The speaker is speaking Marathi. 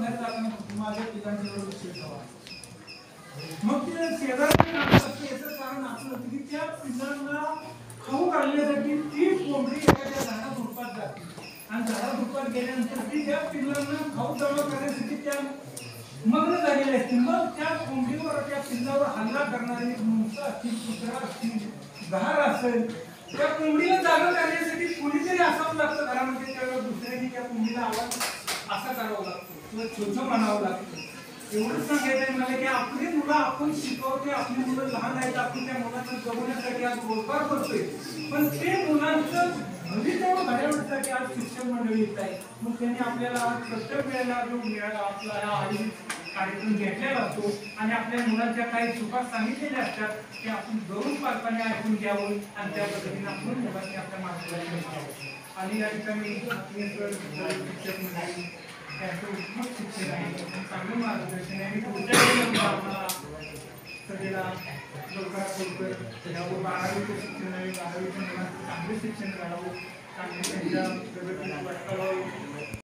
बाहेर जाताना माझ्या पिकांची लक्ष ठेवा. मग ते शेजारी याचं कारण असं होतं की त्या पिकांना खाऊ घालण्यासाठी ती कोंबडी एखाद्या झाडात झोपात जाते आणि झाडात झोपात गेल्यानंतर ती त्या पिल्लांना खाऊ जमा करण्यासाठी त्या मग्न झालेले असतील. मग त्या कोंबडीवर त्या पिल्लावर हल्ला करणारी मुंगसा असतील, कुत्रा असतील, घार असेल, त्या कोंबडीला जागा करण्यासाठी कोणीतरी असावं लागतं घरामध्ये. त्यावेळेस दुसऱ्याने त्या कोंबडीला आवाज असा करावा लागतो किंवा छोटं म्हणावं लागतं. एवढंच सांगायचं मला की आपली मुलं आपण शिकवते, आपली मुलं लहान आहेत, आपण त्या मुलांना जगवण्यासाठी आज रोजगार करतोय, पण ते मुलांचं भवितव्य घडवण्यासाठी आज शिक्षण मंडळी येत आहे. मग त्यांनी आपल्याला प्रत्येक वेळेला जो मिळाला आपला हा आयोजित कार्यक्रम घेतलेला असतो आणि आपल्या मुलांच्या काही चुका सांगितलेल्या असतात ते आपण जरूर पालकांनी ऐकून घ्यावं आणि त्या पद्धतीने आपण मुलांनी आपल्या मार्गदर्शन करावं. आणि या ठिकाणी शिक्षक मंडळी त्यांचं उत्तम शिक्षण आहे, चांगलं मार्गदर्शन आहे आणि पुढच्या वेळेला सगळ्याला लवकरात लवकर यावर 12वीचं शिक्षण आहे, 12वीच्या मुलांचं चांगलं शिक्षण करावं, चांगले त्यांच्या प्रगतीला वाटावं.